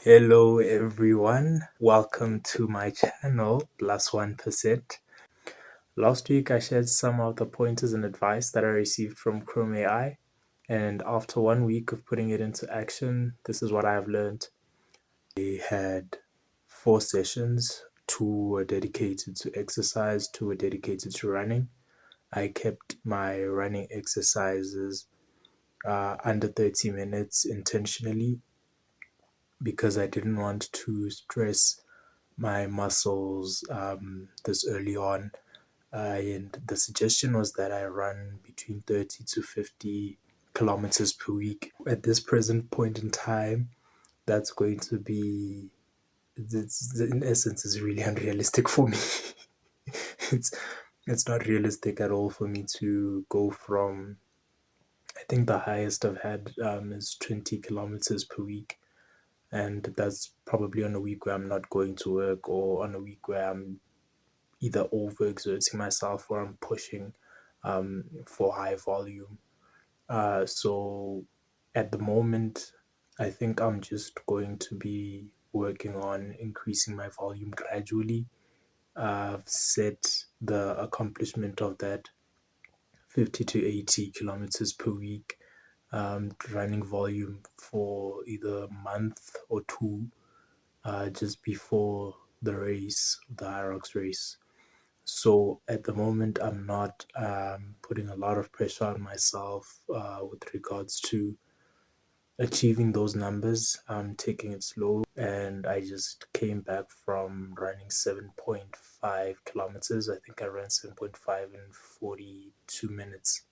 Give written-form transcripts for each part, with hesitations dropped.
Hello everyone, welcome to my channel Plus 1%. Last week I shared some of the pointers and advice that I received from Chrome AI, and after 1 week of putting it into action, this is what I have learned. I had 4 sessions. 2 were dedicated to exercise, 2 were dedicated to running. I kept my running exercises under 30 minutes intentionally because I didn't want to stress my muscles this early on. And the suggestion was that I run between 30 to 50 kilometers per week. At this present point in time, that's going to be, in essence, is really unrealistic for me. it's it's not realistic at all for me to go from, I think the highest I've had is 20 kilometers per week, and that's probably on a week where I'm not going to work, or on a week where I'm either overexerting myself or I'm pushing for high volume. So at the moment, I think I'm just going to be working on increasing my volume gradually. I've set the accomplishment of that 50 to 80 kilometers per week running volume for either a month or two, just before the race, the Hyrox race. So at the moment, I'm not putting a lot of pressure on myself with regards to achieving those numbers. I'm taking it slow, and I just came back from running 7.5 kilometers. I think I ran 7.5 in 42 minutes.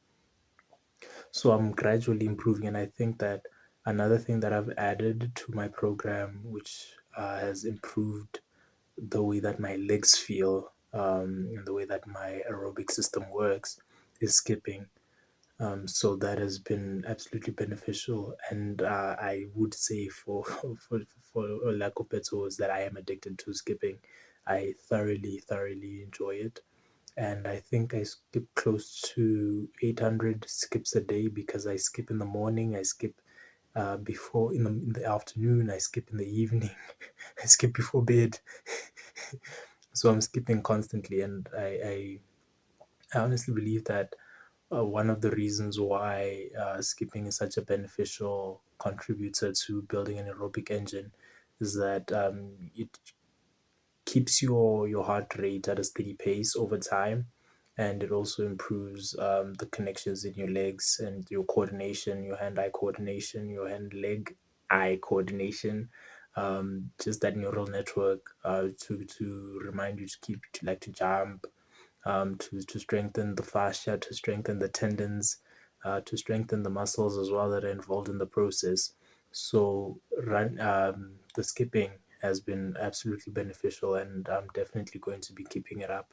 So I'm gradually improving, and I think that another thing that I've added to my program, which has improved the way that my legs feel, and the way that my aerobic system works, is skipping. So that has been absolutely beneficial, and I would say for a lack of better words, that I am addicted to skipping. I thoroughly enjoy it, and I think I skip close to 800 skips a day, because I skip in the morning, I skip before in the afternoon, I skip in the evening, I skip before bed. So I'm skipping constantly, and I honestly believe that one of the reasons why skipping is such a beneficial contributor to building an aerobic engine is that it keeps your heart rate at a steady pace over time, and it also improves the connections in your legs and your coordination, your hand-eye coordination, your hand-leg-eye coordination, just that neural network to remind you to keep to like to jump, to strengthen the fascia, to strengthen the tendons, to strengthen the muscles as well that are involved in the process. So the skipping has been absolutely beneficial, and I'm definitely going to be keeping it up.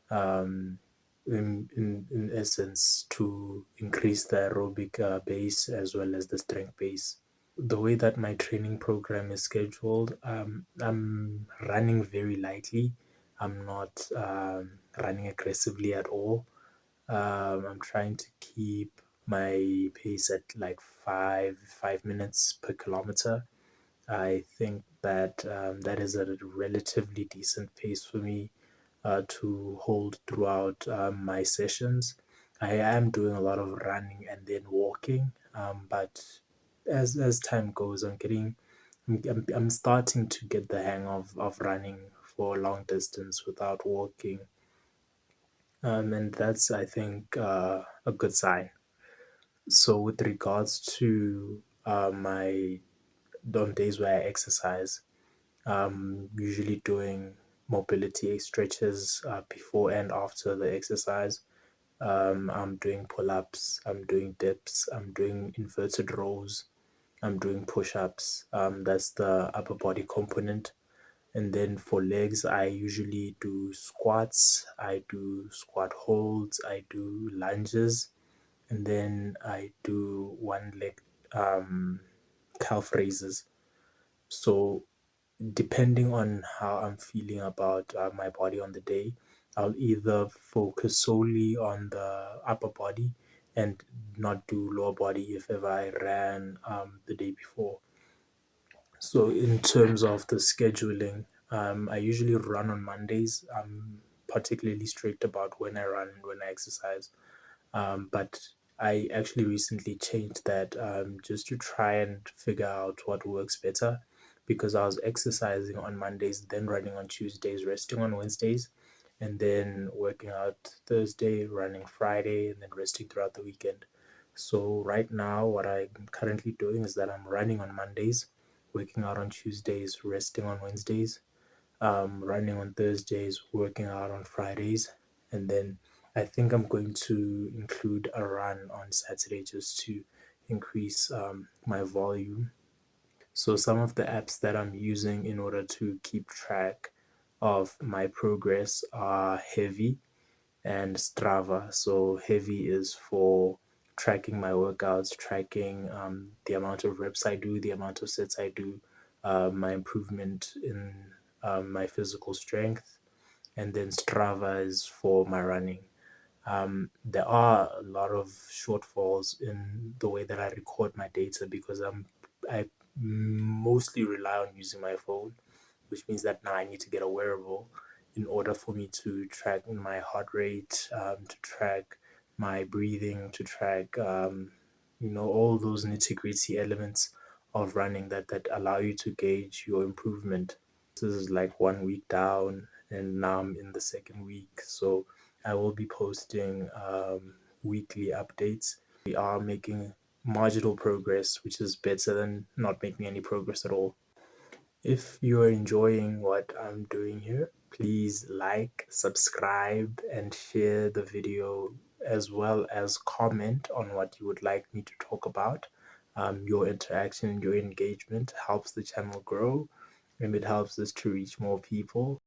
Um, in essence, to increase the aerobic base as well as the strength base. The way that my training program is scheduled, I'm running very lightly. I'm not running aggressively at all. I'm trying to keep my pace at like five minutes per kilometer. I think that that is a relatively decent pace for me to hold throughout my sessions. I am doing a lot of running and then walking, but as time goes, I'm starting to get the hang of running for long distance without walking, and that's, I think, a good sign. So with regards to my on days where I exercise, usually doing mobility stretches before and after the exercise. I'm doing pull ups, I'm doing dips, I'm doing inverted rows, I'm doing push ups. That's the upper body component. And then for legs, I usually do squats, I do squat holds, I do lunges, and then I do one leg calf raises. So depending on how I'm feeling about my body on the day, I'll either focus solely on the upper body and not do lower body if ever I ran the day before. So in terms of the scheduling, I usually run on Mondays. I'm particularly strict about when I run and when I exercise. But I actually recently changed that just to try and figure out what works better because I was exercising on Mondays, then running on Tuesdays, resting on Wednesdays, and then working out Thursday, running Friday, and then resting throughout the weekend. So right now, what I'm currently doing is that I'm running on Mondays, working out on Tuesdays, resting on Wednesdays, running on Thursdays, working out on Fridays, and then I think I'm going to include a run on Saturday just to increase my volume. So, some of the apps that I'm using in order to keep track of my progress are Heavy and Strava. So, Heavy is for tracking my workouts, tracking the amount of reps I do, the amount of sets I do, my improvement in my physical strength, and then Strava is for my running. There are a lot of shortfalls in the way that I record my data because I mostly rely on using my phone, which means that now I need to get a wearable in order for me to track my heart rate, to track my breathing, to track all those nitty gritty elements of running that allow you to gauge your improvement. This is like 1 week down, and now I'm in the second week, so I will be posting weekly updates. We are making marginal progress, which is better than not making any progress at all. If you're enjoying what I'm doing here, please like, subscribe, and share the video, as well as comment on what you would like me to talk about. Your interaction and your engagement helps the channel grow, and it helps us to reach more people.